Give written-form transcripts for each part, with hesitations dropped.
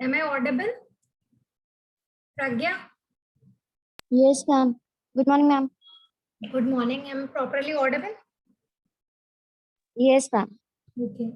Am I audible? Pragya? Yes, ma'am. Good morning, ma'am. Good morning. Am I properly audible? Yes, ma'am. Okay.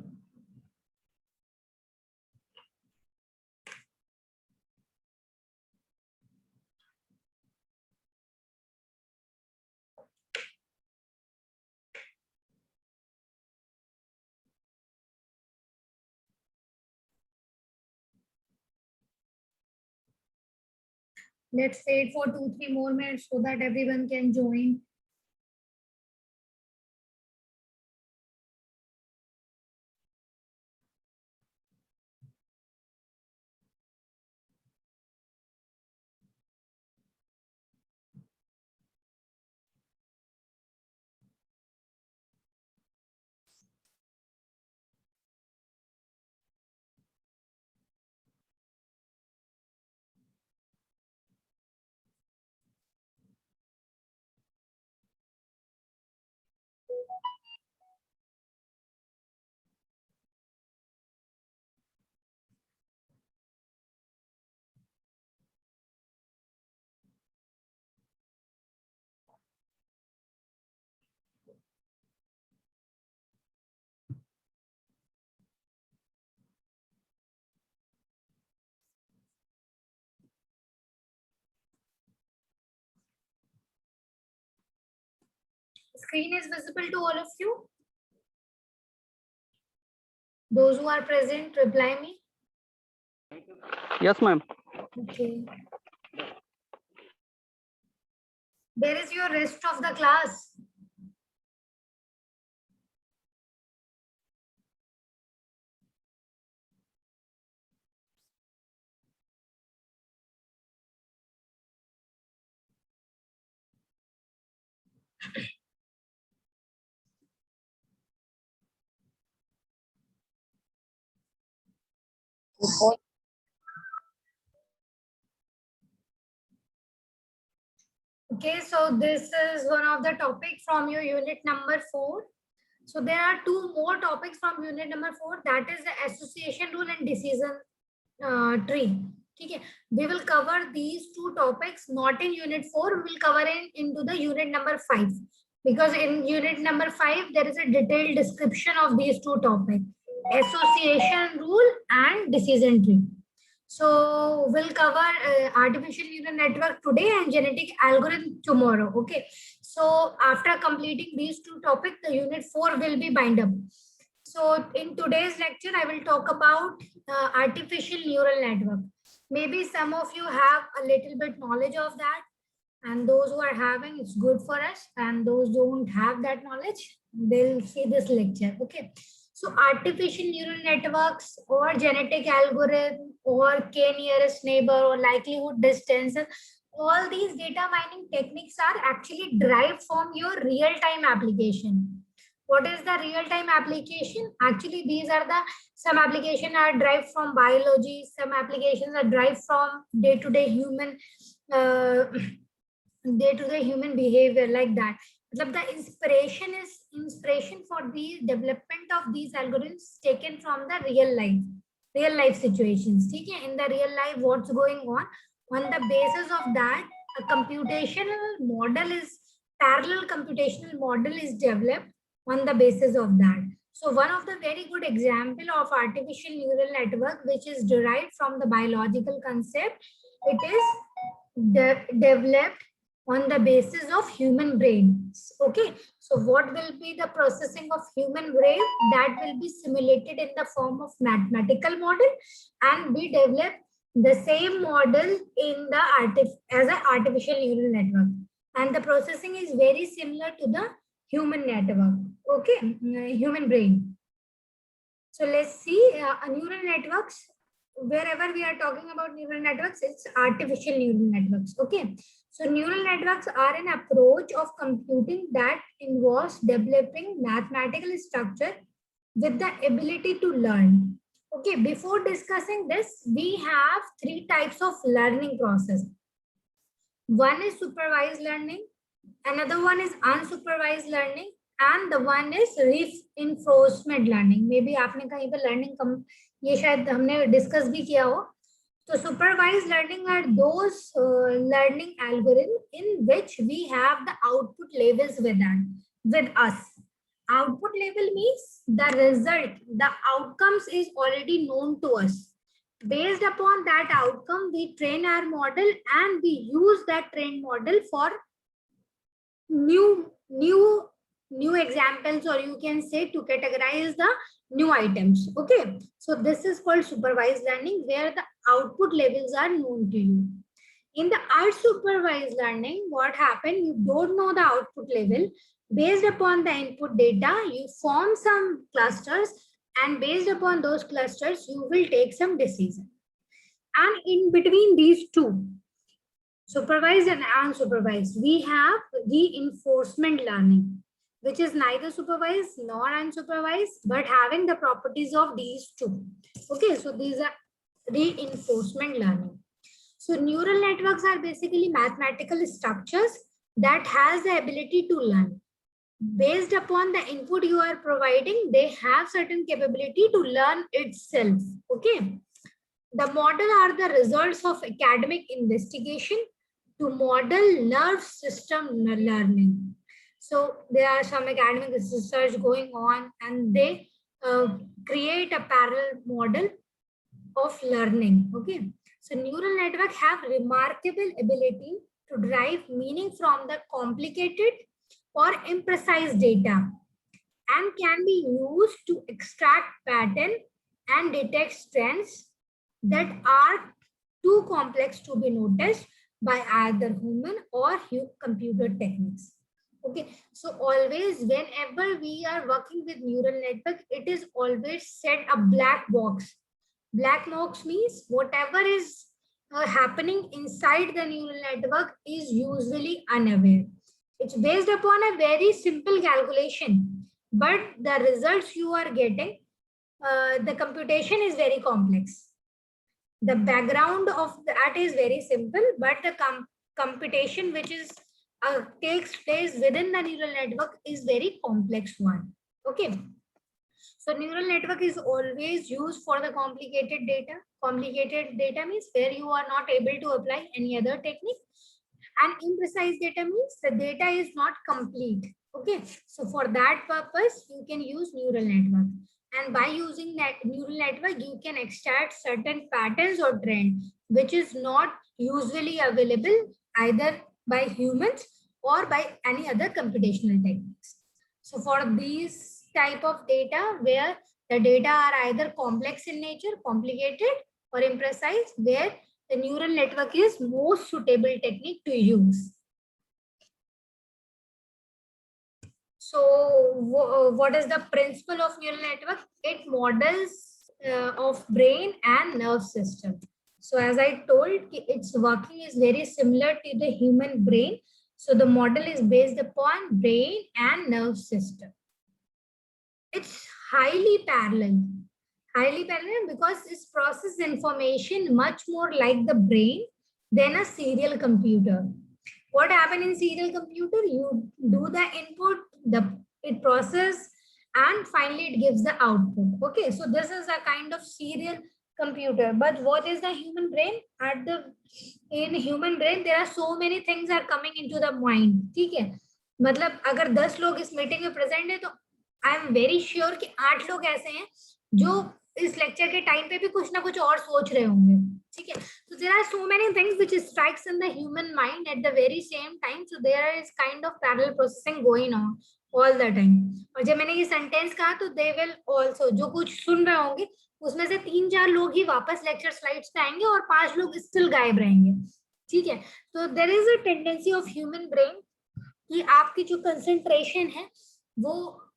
Let's wait for 2-3 more minutes so that everyone can join. Screen is visible to all of you. Those who are present, reply me. Yes, ma'am. Okay. There is your rest of the class. Okay, so this is one of the topic from your unit number 4. So there are two more topics from unit number 4, that is the association rule and decision tree. Okay, we will cover these two topics not in unit 4, we will cover into the unit number 5, because in unit number 5 there is a detailed description of these two topics, association rule and decision tree. So we'll cover artificial neural network today and genetic algorithm tomorrow. Okay. So after completing these two topics, the unit 4 will be bind up. So in today's lecture, I will talk about artificial neural network. Maybe some of you have a little bit knowledge of that, and those who are having, it's good for us, and those don't have that knowledge, they'll see this lecture. Okay. So artificial neural networks or genetic algorithm or k nearest neighbor or likelihood distance, all these data mining techniques are actually derived from your real-time application. What is the real-time application? Actually, these are the, some applications are derived from biology, some applications are derived from day-to-day human day-to-day human behavior, like that. The inspiration for the development of these algorithms taken from the real life situations. Okay? In the real life, what's going on the basis of that, a parallel computational model is developed on the basis of that. So one of the very good example of artificial neural network, which is derived from the biological concept, it is developed on the basis of human brains. Okay, so what will be the processing of human brain? That will be simulated in the form of mathematical model, and we develop the same model in the as an artificial neural network, and the processing is very similar to the human network. Okay, human brain. So let's see neural networks. Wherever we are talking about neural networks, it's artificial neural networks. Okay. So neural networks are an approach of computing that involves developing mathematical structure with the ability to learn. Okay. Before discussing this, we have three types of learning process. One is supervised learning, another one is unsupervised learning, and the one is reinforcement learning. Maybe आपने कहीं पे learning ये शायद हमने discuss भी किया हो. So supervised learning are those learning algorithms in which we have the output labels with us. Output label means the result, the outcomes is already known to us. Based upon that outcome, we train our model and we use that trained model for new examples, or you can say to categorize the new items. Okay, so this is called supervised learning, where the output levels are known to you. In the unsupervised learning, what happened, you don't know the output level. Based upon the input data, you form some clusters, and based upon those clusters you will take some decision. And in between these two, supervised and unsupervised, we have reinforcement learning, which is neither supervised nor unsupervised, but having the properties of these two. Okay, so these are reinforcement learning. So neural networks are basically mathematical structures that has the ability to learn. Based upon the input you are providing, they have certain capability to learn itself. Okay. The model are the results of academic investigation to model nerve system learning. So there are some academic research going on, and they create a parallel model of learning. Okay, so neural network have remarkable ability to derive meaning from the complicated or imprecise data, and can be used to extract pattern and detect trends that are too complex to be noticed by either human or computer techniques. Okay, so always whenever we are working with neural network, it is always set a black box. Black box means whatever is happening inside the neural network is usually unaware. It's based upon a very simple calculation, but the results you are getting, the computation is very complex. The background of that is very simple, but the computation which is takes place within the neural network is very complex one. Okay. So neural network is always used for the complicated data. Complicated data means where you are not able to apply any other technique. And imprecise data means the data is not complete. Okay. So for that purpose, you can use neural network. And by using that neural network, you can extract certain patterns or trend, which is not usually available either by humans or by any other computational techniques. So for these type of data where the data are either complex in nature, complicated, or imprecise, where the neural network is most suitable technique to use. So what is the principle of neural network? It models of brain and nerve system. So as I told, its working is very similar to the human brain. So the model is based upon brain and nerve system. It's highly parallel because this processes information much more like the brain than a serial computer. What happens in serial computer? You do the input, it process, and finally it gives the output. Okay, so this is a kind of serial computer. But what is the human brain? In human brain there are so many things are coming into the mind. ठीक है, मतलब अगर 10 लोग इस meeting में present है तो I am very sure कि 8 लोग ऐसे हैं जो इस लेक्चर के टाइम पे भी कुछ ना कुछ और सोच रहे होंगे. ठीक है, so there are so many things which strikes in the human mind at the very same time, so there is kind of parallel processing going on all the time. और जब मैंने ये सेंटेंस कहा तो they will also, जो कुछ सुन रहे होंगे उसमें से 3-4 लोग ही वापस लेक्चर स्लाइड्स पे आएंगे और 5 लोग स्टिल गायब रहेंगे. ठीक है, तो there is a tendency of human brain कि आपकी जो कंसंट्रेशन है वो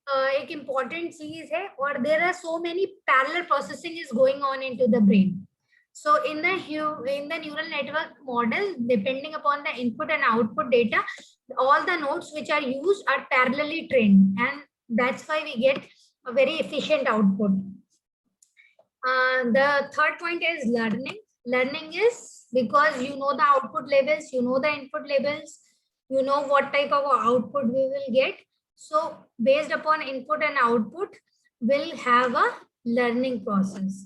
एक इम्पॉर्टेंट चीज है, और there are so many parallel processing is going on into the brain. So in the neural network model, depending upon the input and output data, all the nodes which are used are parallelly trained, and that's why we get a very efficient output. The third point is learning. Learning is because you know the output levels, you know the input levels, you know what type of output we will get. So based upon input and output, we'll have a learning process.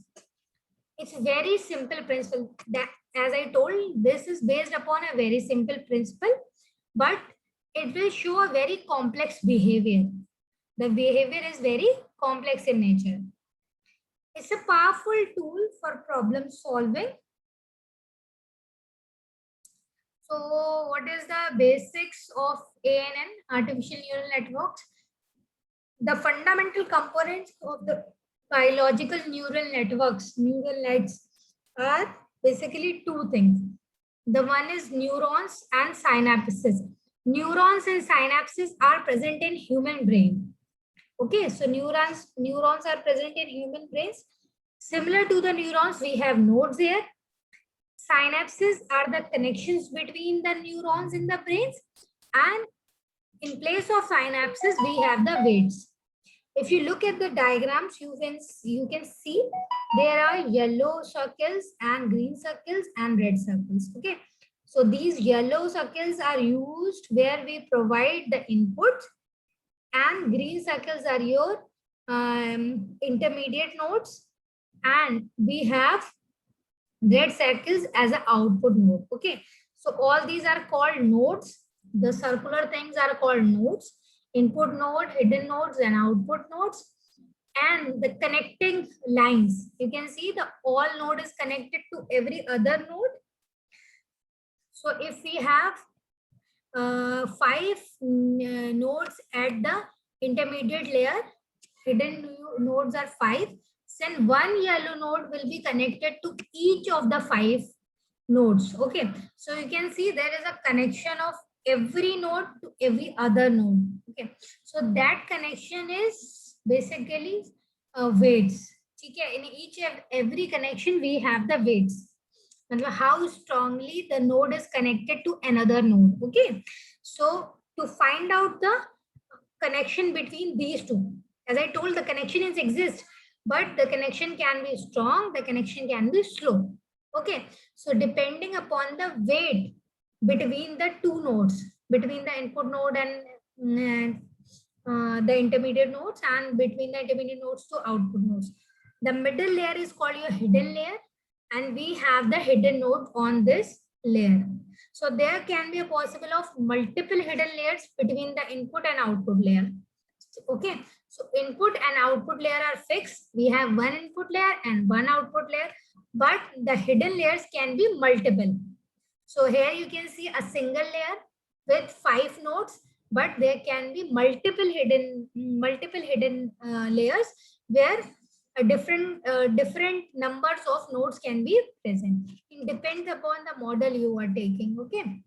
It's a very simple principle. That, as I told, this is based upon a very simple principle, but it will show a very complex behavior. The behavior is very complex in nature. It's a powerful tool for problem solving. So what is the basics of ANN, artificial neural networks? The fundamental components of the biological neural networks, neural nets, are basically two things. The one is neurons and synapses. Neurons and synapses are present in human brain. Okay, so neurons are present in human brains. Similar to the neurons, we have nodes here. Synapses are the connections between the neurons in the brains, and in place of synapses, we have the weights. If you look at the diagrams, you can see there are yellow circles and green circles and red circles. Okay, so these yellow circles are used where we provide the input, and green circles are your intermediate nodes, and we have red circles as an output node. Okay, so all these are called nodes. The circular things are called nodes: input node, hidden nodes, and output nodes. And the connecting lines, you can see the all node is connected to every other node. So if we have 5 nodes at the intermediate layer, hidden nodes are 5, then one yellow node will be connected to each of the 5 nodes. Okay, so you can see there is a connection of every node to every other node. Okay, so that connection is basically weights. Okay, in each and every connection we have the weights, how strongly the node is connected to another node. Okay, so to find out the connection between these two, as I told, the connection is exist, but the connection can be strong, the connection can be slow. Okay, so depending upon the weight between the two nodes, between the input node and the intermediate nodes, and between the intermediate nodes to output nodes, the middle layer is called your hidden layer, and we have the hidden node on this layer. So there can be a possible of multiple hidden layers between the input and output layer. Okay, so input and output layer are fixed. We have one input layer and one output layer, but the hidden layers can be multiple. So here you can see a single layer with 5 nodes, but there can be multiple hidden layers where different numbers of nodes can be present. It depends upon the model you are taking. Okay.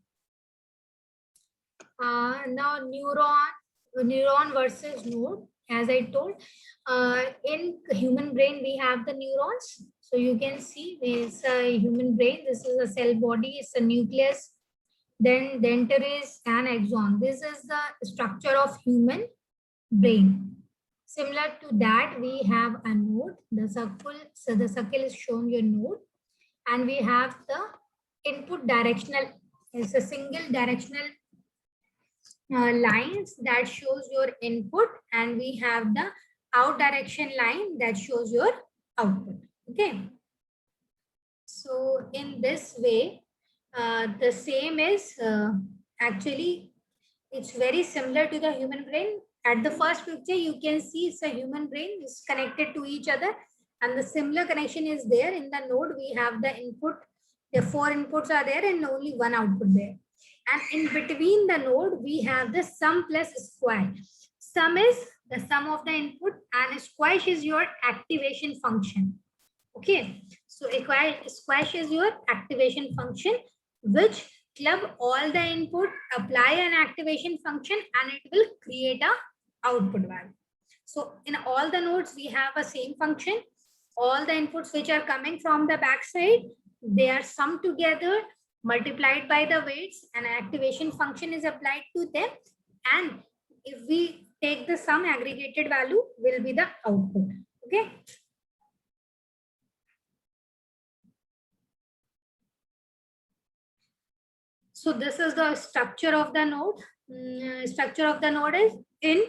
Now neuron versus node. As I told, in human brain we have the neurons. So you can see there's a human brain. This is a cell body. It's a nucleus. Then dentaries and axon. This is the structure of human brain. Similar to that, we have a node. The circle, so the circle is showing your node, and we have the input directional. It's a single directional lines that shows your input, and we have the out direction line that shows your output. Okay. So in this way, the same is actually it's very similar to the human brain. At the first picture, you can see it's a human brain is connected to each other, and the similar connection is there in the node. We have the input, the 4 inputs are there and only one output there. And in between the node, we have the sum plus square. Sum is the sum of the input, and squash is your activation function. Okay, so squash is your activation function, which club all the input, apply an activation function, and it will create a output value. So in all the nodes, we have a same function. All the inputs which are coming from the backside, they are summed together, multiplied by the weights, and an activation function is applied to them. And if we take the sum, aggregated value will be the output. Okay. So this is the structure of the node. Structure of the node is in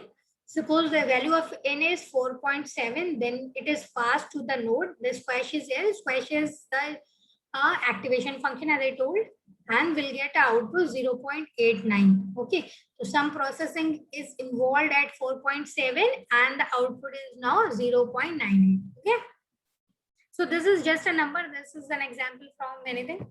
Suppose the value of n is 4.7, then it is passed to the node. This squash is here. Squash is the activation function, as I told, and will get output 0.89. Okay, so some processing is involved at 4.7 and the output is now 0.98. Okay, so this is just a number. This is an example from anything.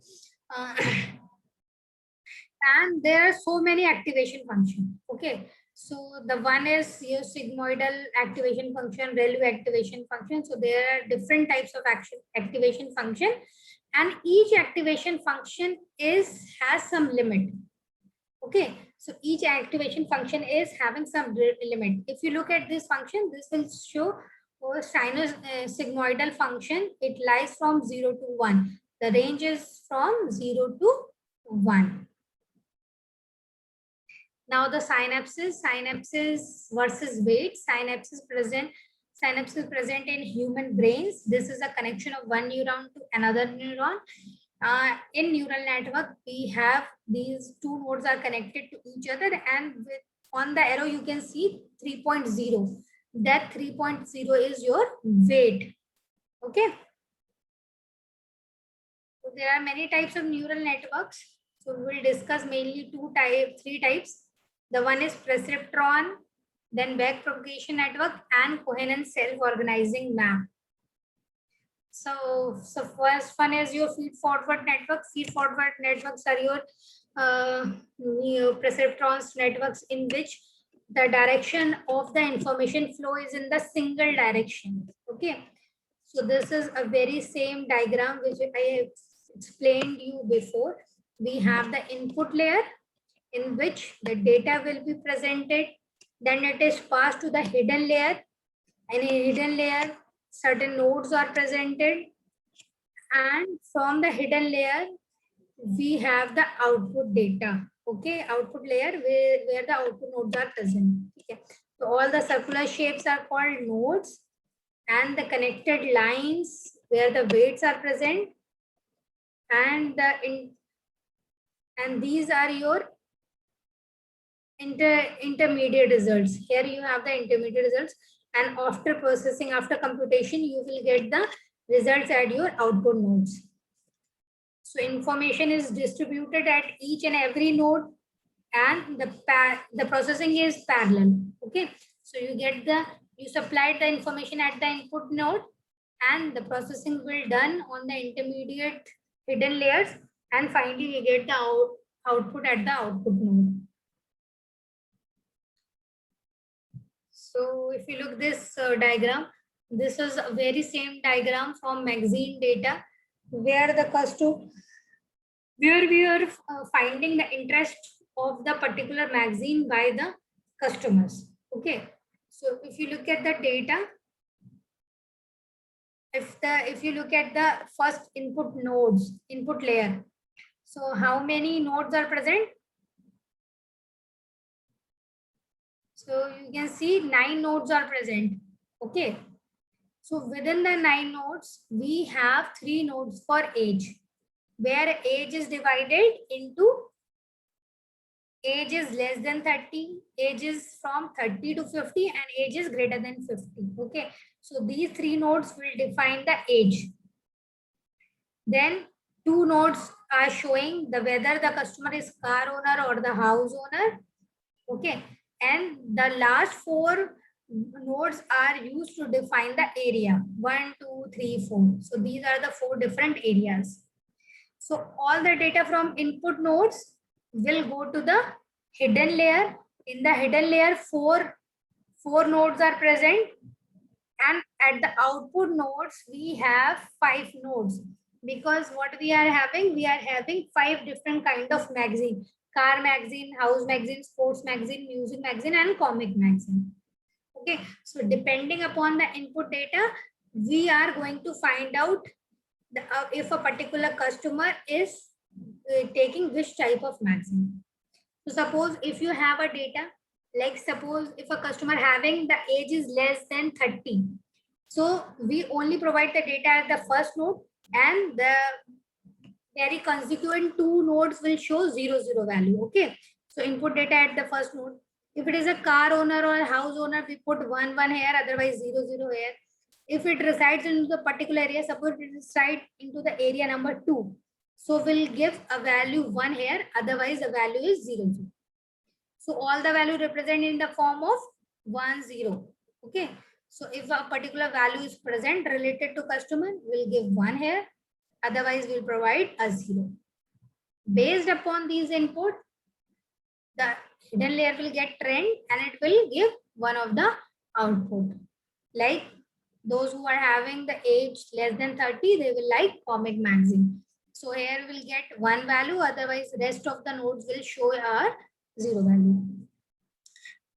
And there are so many activation functions. Okay, so the one is your sigmoidal activation function, ReLU activation function. So there are different types of activation function, and each activation function has some limit. Okay, so each activation function is having some limit. If you look at this function, this will show sigmoidal function. It lies from 0 to 1. The range is from 0 to 1. Now the synapses versus weight. Synapses present in human brains. This is a connection of one neuron to another neuron. In neural network, we have these two nodes are connected to each other, and on the arrow you can see 3.0. That 3.0 is your weight. Okay. So there are many types of neural networks. So we will discuss mainly three types. The one is perceptron, then backpropagation network, and coherent self-organizing map. So first one is your feed-forward network. Feed-forward networks are your perceptrons networks in which the direction of the information flow is in the single direction. Okay. So this is a very same diagram which I have explained you before. We have the input layer in which the data will be presented. Then it is passed to the hidden layer. And in hidden layer, certain nodes are presented. And from the hidden layer, we have the output data. Okay, output layer where the output nodes are present. Okay. So all the circular shapes are called nodes, and the connected lines where the weights are present, and these are your intermediate results. Here you have the intermediate results, and after processing, after computation, you will get the results at your output nodes. So information is distributed at each and every node, and the processing is parallel. Okay, so you supplied the information at the input node, and the processing will done on the intermediate hidden layers, and finally we get the output at the output node. So if you look this diagram, this is a very same diagram from magazine data, where we are finding the interest of the particular magazine by the customers. Okay, so if you look at the data, if you look at the first input layer, so how many nodes are present? So you can see 9 nodes are present. Okay, so within the 9 nodes, we have 3 nodes for age, where age is divided into age is less than 30, age is from 30 to 50, and age is greater than 50. Okay, so these 3 nodes will define the age. Then 2 nodes are showing whether the customer is car owner or the house owner. Okay, and the last 4 nodes are used to define the area 1, 2, 3, 4. So these are the 4 different areas. So all the data from input nodes will go to the hidden layer. In the hidden layer, four nodes are present, and at the output nodes we have 5 nodes, because what we are having 5 different kind of magazine: car magazine, house magazine, sports magazine, music magazine, and comic magazine. Okay, so depending upon the input data, we are going to find out if a particular customer is taking which type of magazine. So suppose if you have a data, like suppose if a customer having the age is less than 30, so we only provide the data at the first node, and the very consequent 2 nodes will show 0, 0 value. Okay, so input data at the first node. If it is a car owner or a house owner, we put 1 1 here, otherwise 0 0 here. If it resides in the particular area, suppose it resides into the area number 2. So we'll give a value 1 here, otherwise the value is 0 0. So all the value represented in the form of 1 0. Okay. So if a particular value is present related to customer, we'll give 1 here, otherwise we'll provide a 0. Based upon these input, the hidden layer will get trained and it will give one of the output. Like those who are having the age less than 30, they will like comic magazine. So here we'll get 1 value, otherwise rest of the nodes will show our 0 value.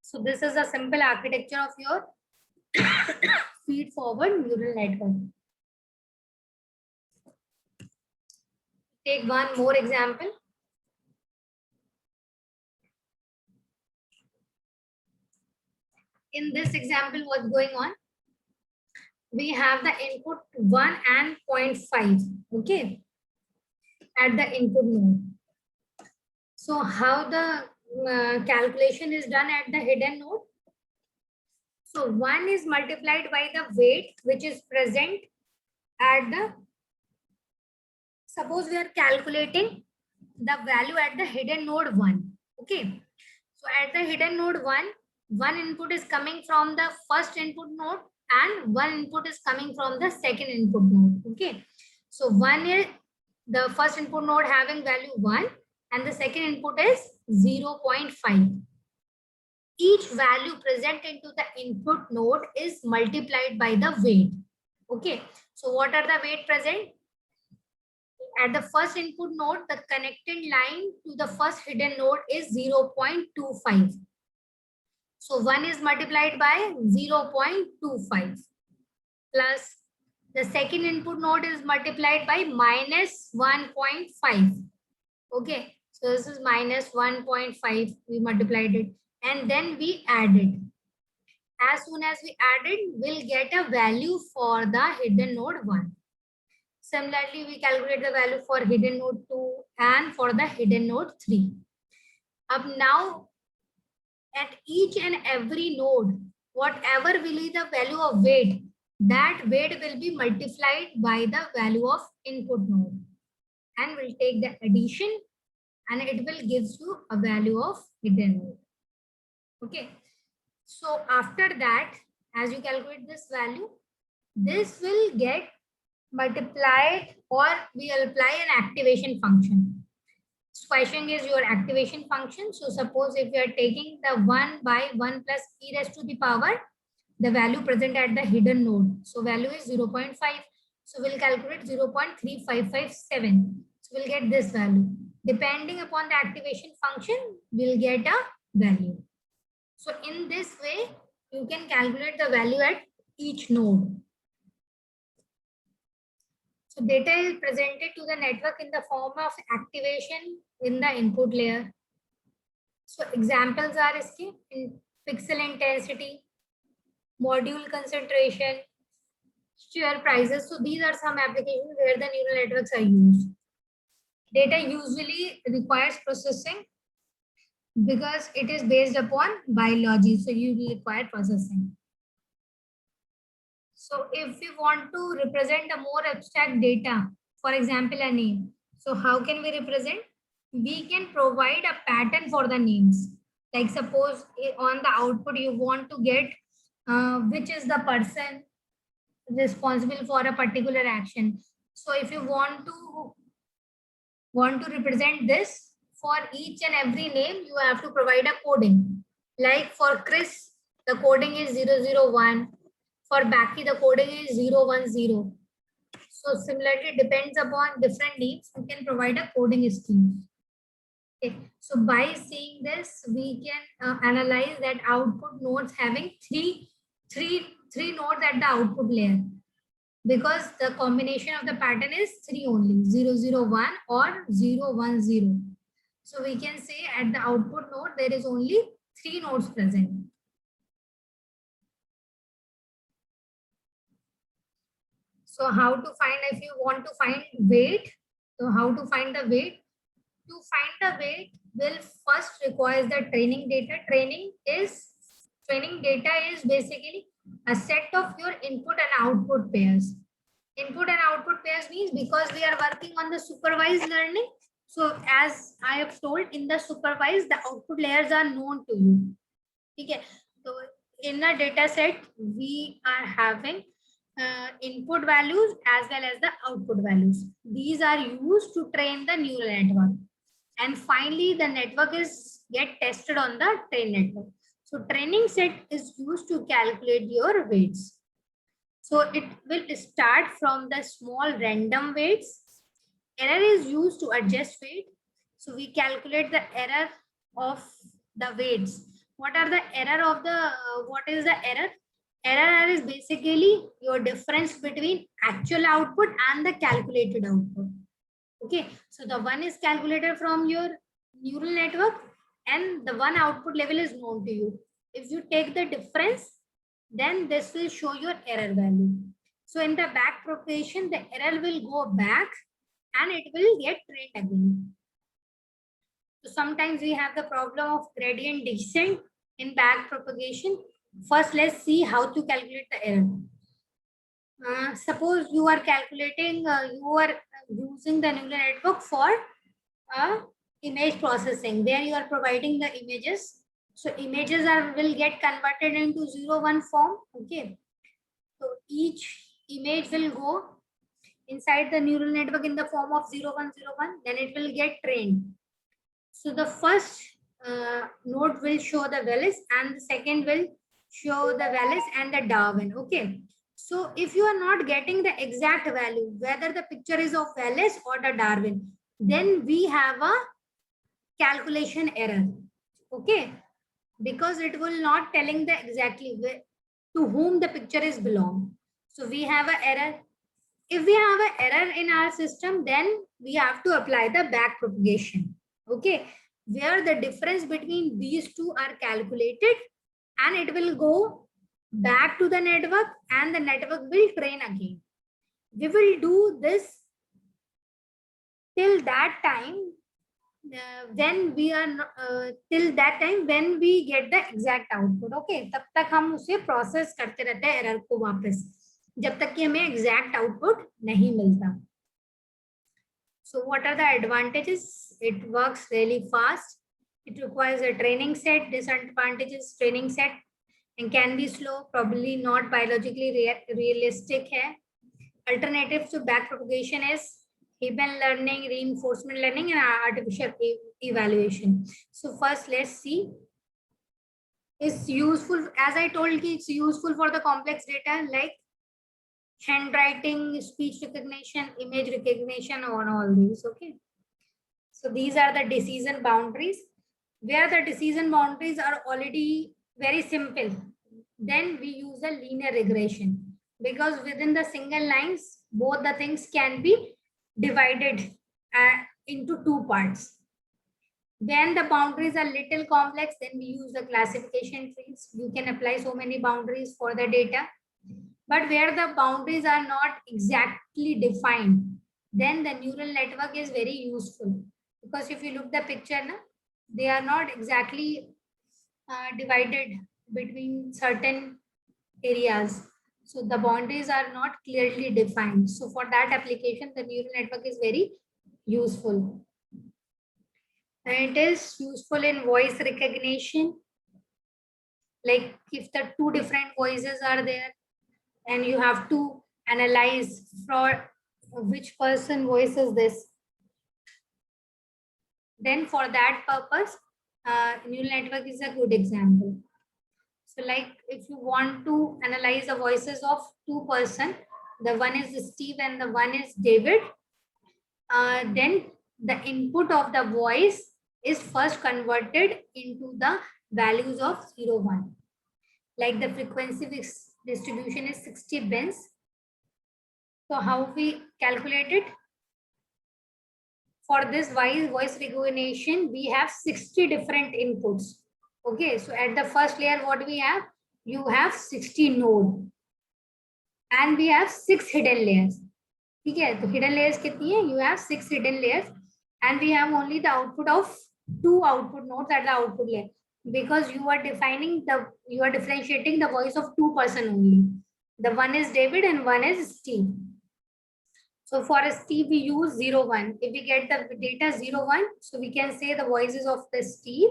So this is a simple architecture of your feed forward neural network. Take one more example. In this example, what's going on? We have the input 1 and 0.5, okay, at the input node. So how the calculation is done at the hidden node? So 1 is multiplied by the weight which is present at the, suppose we are calculating the value at the hidden node 1, okay. So at the hidden node 1 input is coming from the first input node and 1 input is coming from the second input node, okay. So 1 is the first input node having value 1 and the second input is 0.5. Each value present into the input node is multiplied by the weight, okay. So what are the weight present? At the first input node, the connecting line to the first hidden node is 0.25. So 1 is multiplied by 0.25 plus the second input node is multiplied by minus 1.5. Okay, so this is minus 1.5. We multiplied it and then we added. As soon as we added, we'll get a value for the hidden node 1. Similarly, we calculate the value for hidden node 2 and for the hidden node 3. Up now, at each and every node, whatever will be the value of weight, that weight will be multiplied by the value of input node. And we'll take the addition and it will give you a value of hidden node. Okay. So after that, as you calculate this value, this will get multiplied or we will apply an activation function. Squashing is your activation function. So suppose if you are taking the 1 by 1 plus e raised to the power, the value present at the hidden node. So value is 0.5. So we'll calculate 0.3557. So we'll get this value. Depending upon the activation function, we'll get a value. So in this way, you can calculate the value at each node. So data is presented to the network in the form of activation in the input layer. So examples are in pixel intensity, module concentration, share prices. So these are some applications where the neural networks are used. Data usually requires processing because it is based upon biology. So you require processing. So if we want to represent a more abstract data, for example, a name. So how can we represent? We can provide a pattern for the names. Like suppose on the output you want to get which is the person responsible for a particular action. So if you want to represent this for each and every name, you have to provide a coding. Like for Chris, the coding is 001. For Becky, the coding is 010. So similarly, depends upon different names, you can provide a coding scheme. Okay. So by seeing this, we can analyze that output nodes having three nodes at the output layer, because the combination of the pattern is 3 only, 001 or 010. So we can say at the output node, there is only 3 nodes present. So how to find, if you want to find weight, so how to find the weight? to find the weight will first require the training data. Training data is basically a set of your input and output pairs. Input and output pairs means because we are working on the supervised learning. So as I have told, in the supervised, the output layers are known to you. Okay. So in a data set, we are having input values as well as the output values. These are used to train the neural network. And finally, the network is get tested on the train network. So training set is used to calculate your weights. So it will start from the small random weights. Error is used to adjust weight. So we calculate the error of the weights. What are the error of the, what is the error? Error is basically your difference between actual output and the calculated output. Okay, so the one is calculated from your neural network and the one output level is known to you. If you take the difference, then this will show your error value. So in the back propagation, the error will go back and it will get trained again. So sometimes we have the problem of gradient descent in back propagation. First, let's see how to calculate the error. Suppose you are calculating, you are using the neural network for image processing, where you are providing the images. So images will get converted into 0-1 form. Okay. So each image will go inside the neural network in the form of 0-1-0-1. Then it will get trained. So the first node will show the Wallace and the second will show the Wallace and the Darwin. Okay. So if you are not getting the exact value, whether the picture is of Wallace or the Darwin, then we have a calculation error. Okay. Because it will not telling the exactly to whom the picture is belong. So we have an error. If we have an error in our system, then we have to apply the back propagation. Okay, where the difference between these two are calculated and it will go back to the network and the network will train again. We will do this till that time when we are till that time when we get the exact output. Okay, तब तक हम उसे process करते रहते हैं error को वापस जब तक कि हमें exact output नहीं मिलता. So what are the advantages? It works really fast. It requires a training set. Disadvantages, training set and can be slow, probably not biologically realistic hai. Alternatives to back propagation is Hidden learning, reinforcement learning, and artificial evaluation. So first, let's see. It's useful, as I told you, it's useful for the complex data like handwriting, speech recognition, image recognition, on all these. Okay. So these are the decision boundaries. Where the decision boundaries are already very simple, then we use a linear regression, because within the single lines, both the things can be divided into two parts. When the boundaries are little complex, then we use the classification trees. You can apply so many boundaries for the data. But where the boundaries are not exactly defined, then the neural network is very useful. Because if you look the picture, they are not exactly divided between certain areas. So the boundaries are not clearly defined. So for that application, the neural network is very useful. And it is useful in voice recognition. Like if the two different voices are there and you have to analyze for which person voice is this. Then for that purpose, neural network is a good example. So like if you want to analyze the voices of two persons, the one is Steve and the one is David, then the input of the voice is first converted into the values of 0, 1. Like the frequency distribution is 60 bins. So how we calculate it? For this voice recognition, we have 60 different inputs. Okay, so at the first layer, what we have? You have 60 nodes. And we have 6 hidden layers. Okay, so hidden layers kitni hai? You have 6 hidden layers. and we have only the output of 2 output nodes at the output layer, because you are differentiating the voice of 2 person only. The one is David and one is Steve. So for Steve, we use 0, 1. If we get the data 0, 1, so we can say the voices of the Steve.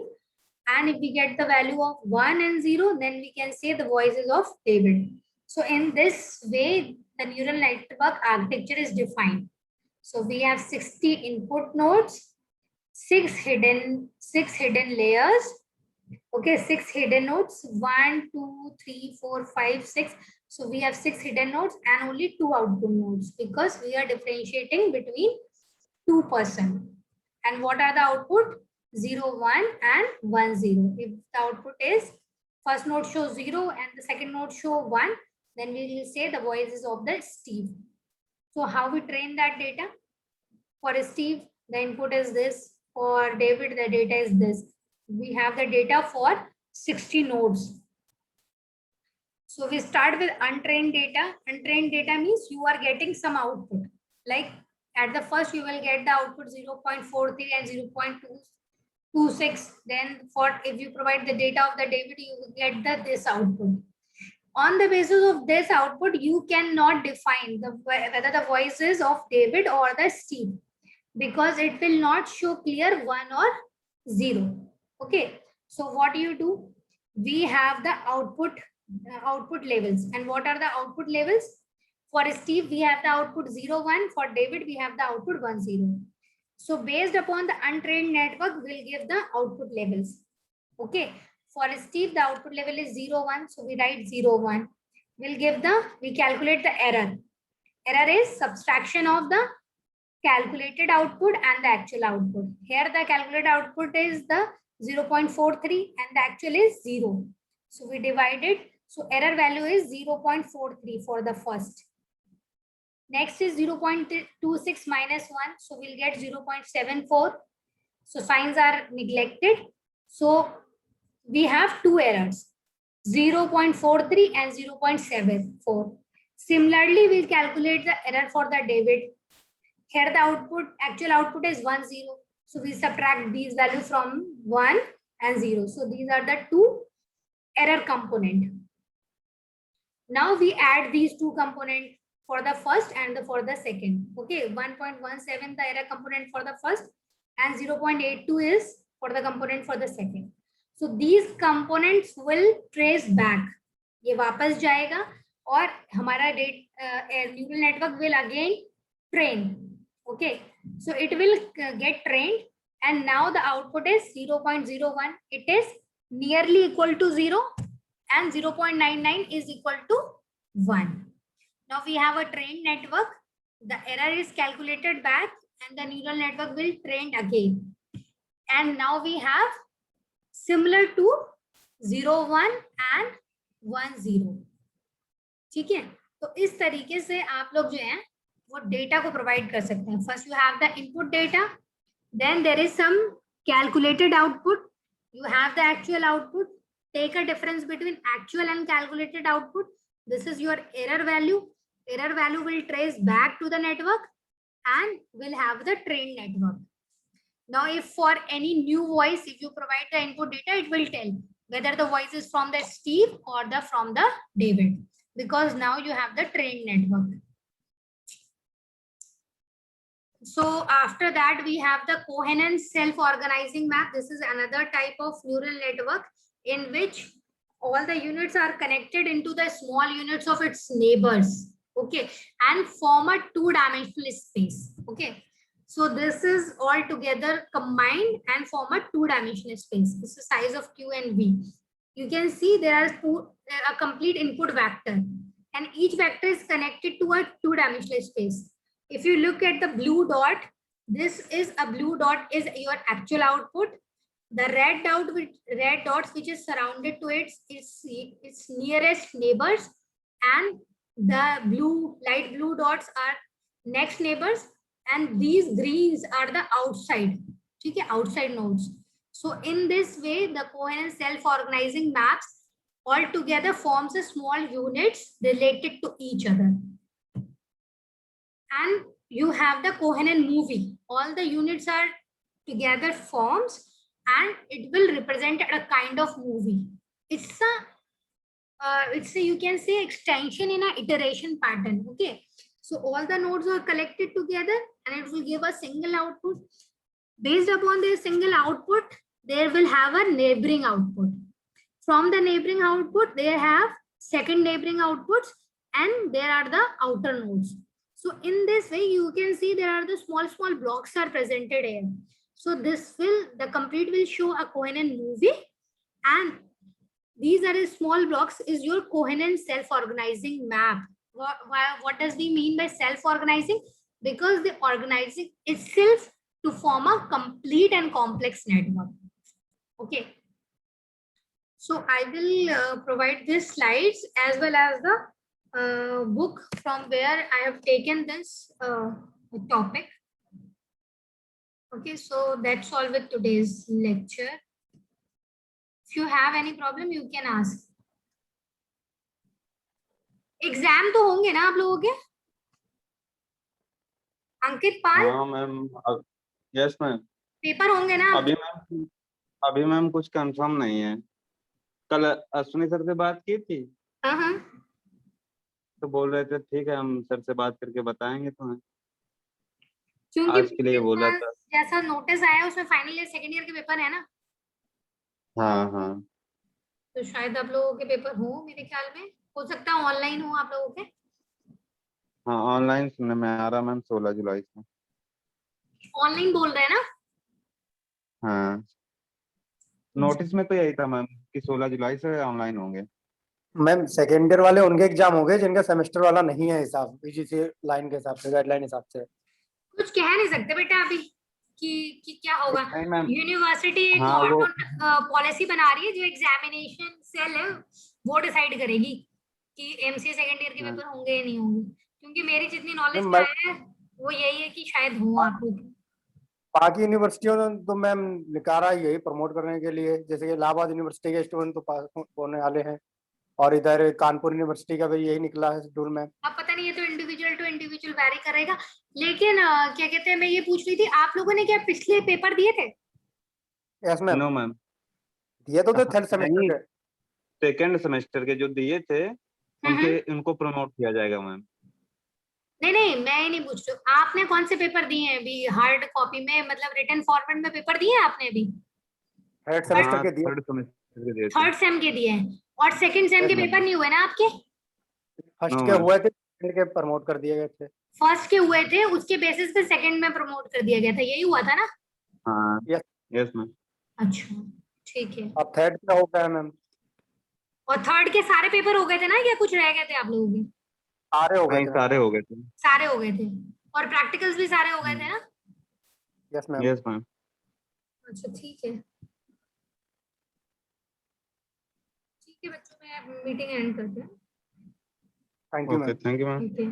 And if we get the value of 1 and 0, then we can say the voices of David. So in this way, the neural network architecture is defined. So we have 60 input nodes, 6 hidden layers. Okay, 6 hidden nodes, 1, 2, 3, 4, 5, 6. So we have 6 hidden nodes and only 2 output nodes, because we are differentiating between 2 person. And what are the output? 0, 1 and 1, 0. If the output is first node shows 0 and the second node show 1, then we will say the voices of the Steve. So how we train that data? For Steve, the input is this. For David, the data is this. We have the data for 60 nodes. So we start with untrained data. Untrained data means you are getting some output. Like at the first, you will get the output 0.43 and 0.226. Then if you provide the data of the David, you will get this output. On the basis of this output, you cannot define whether the voice is of David or the Steve, because it will not show clear 1 or 0. Okay. So what do you do? We have the output levels. And what are the output levels? For Steve, we have the output 0, 1. For David, we have the output 1, 0. So based upon the untrained network, we'll give the output levels. Okay. For Steve, the output level is 0, 1. So we write 0, 1. We calculate the error. Error is subtraction of the calculated output and the actual output. Here the calculated output is the 0.43 and the actual is 0. So we divide it. So error value is 0.43 for the first. Next is 0.26 minus 1. So we'll get 0.74. So signs are neglected. So we have two errors, 0.43 and 0.74. Similarly, we'll calculate the error for the David. Here the actual output is 1, 0. So we subtract these values from 1 and 0. So these are the two error component. Now we add these two components for the first and for the second. Okay, 1.17 the error component for the first and 0.82 is for the component for the second. So these components will trace back. ये वापस जाएगा और हमारा neural network will again train. Okay, so it will get trained and now the output is 0.01. It is nearly equal to 0 and 0.99 is equal to 1. Now we have a trained network. The error is calculated back and the neural network will train again. And now we have similar to 0, 1 and 1, 0. ठीक है, तो इस तरीके से आप लोग जो हैं वो डेटा को प्रोवाइड कर सकते हैं. First you have the input data, then there is some calculated output, you have the actual output. Take a difference between actual and calculated output. This is your error value. Error value will trace back to the network and will have the trained network. Now, if for any new voice, if you provide the input data, it will tell whether the voice is from the Steve or from the David, because now you have the trained network. So after that, we have the coherent self-organizing map. This is another type of neural network in which all the units are connected into the small units of its neighbors. Okay, and form a two-dimensional space. Okay, so this is all together combined and form a two-dimensional space. This is size of Q and V. You can see there are a complete input vector, and each vector is connected to a two-dimensional space. If you look at the blue dot, this is a blue dot is your actual output. The red dots which is surrounded to its nearest neighbors, and the light blue dots are next neighbors, and these greens are the outside, okay, outside nodes. So in this way, the coherent self-organizing maps all together forms a small units related to each other. And you have the Kohanen movie. All the units are together forms and it will represent a kind of movie. It's a you can say extension in a iteration pattern. Okay, so all the nodes are collected together and it will give a single output. Based upon their single output, they will have a neighboring output. From the neighboring output, they have second neighboring outputs, and there are the outer nodes. So in this way, you can see there are the small blocks are presented here. So the complete will show a Kohanen movie, and these are the small blocks is your Kohanen self-organizing map. What does we mean by self-organizing? Because the organizing itself to form a complete and complex network. Okay. So I will provide these slides as well as the book from where I have taken this topic. Okay, so that's all with today's lecture. If you have any problem, you can ask. Exam तो होंगे ना आप लोगों के? अंकित पाल, हाँ ma'am, yes ma'am. Paper होंगे ना? अभी मैम कुछ कंफर्म नहीं है। कल अश्विनी सर से बात की थी, हाँ, तो बोल रहे थे ठीक है हम सर से बात करके बताएंगे तुम्हें। क्योंकि आज के लिए बोला था। जैसा नोटिस आया उसमें फाइनल ईयर सेकेंड ईयर के पेपर है ना? हाँ हाँ, तो शायद आप लोगों के पेपर हो, मेरे ख्याल में हो सकता है ऑनलाइन हो आप लोगों के। हाँ ऑनलाइन सुनने में आ रहा मैम 16 जुलाई से। ऑनलाइन बोल रहे हैं ना? हाँ, नोटिस में तो यही था मैम कि 16 जुलाई से ऑनलाइन होंगे। मैम सेकेंड ईयर वाले उनके एग्जाम हो गए जिनका सेमेस्टर वाला नहीं है, हिसाब यूजीसी लाइन के हिसाब से, गाइडलाइन हिसाब से। कुछ कह नहीं सकते बेटा अभी कि क्या होगा। नहीं मैम, यूनिवर्सिटी एक पॉलिसी बना रही है, जो एग्जामिनेशन सेल है वो डिसाइड करेगी कि एमसीए सेकेंड ईयर के पेपर होंगे या नहीं होंगे। क्योंकि मेरी जितनी नॉलेज है वो यही है कि शायद हो आप लोग। बाकी यूनिवर्सिटियों ने तो मैम निकाला यही प्रमोट करने के लिए, जैसे कि इलाहाबाद यूनिवर्सिटी के स्टूडेंट तो पास होने वाले हैं, और इधर कानपुर यूनिवर्सिटी का भी यही निकला है शेड्यूल में। अब पता नहीं, ये तो इंडिविजुअल टू इंडिविजुअल वैरी करेगा। लेकिन क्या कहते हैं, मैं ये पूछ रही थी आप लोगों ने क्या पिछले पेपर दिए थे? Yes ma'am. नो मैम, दिए तो थे थर्ड सेमेस्टर के। सेकेंड सेमेस्टर के जो दिए थे उनको प्रमोट किया जाएगा मैम। नहीं, मैं ही नहीं पूछ रही हूँ। आपने कौन से पेपर दिए हैं अभी हार्ड कॉपी में, मतलब रिटन फॉर्मेट में पेपर दिए हैं आपने अभी? थर्ड सेमेस्टर के दिए। थर्ड सेमेस्टर के दिए थे। थर्ड सेम के दिए हैं और सेकंड सेम के पेपर नहीं हुए ना आपके? फर्स्ट के हुए थे, सेकंड के प्रमोट कर दिए गए थे। फर्स्ट के हुए थे, उसके बेसिस पे सेकंड में प्रमोट कर दिया गया था, यही हुआ था ना? हाँ यस मैम। अच्छा ठीक है। अब थर्ड का हो गया मैम। और थर्ड के सारे पेपर हो गए थे ना, या कुछ रह गए थे आप लोगों के? सारे हो गए थे। सारे हो गए थे। सारे हो गए थे और प्रैक्टिकल्स भी सारे हो गए थे ना? Yes ma'am. Yes ma'am. अच्छा ठीक है बच्चों, मैं मीटिंग एंड करते हैं। Thank you ma'am. Thank you ma'am. ठीक है।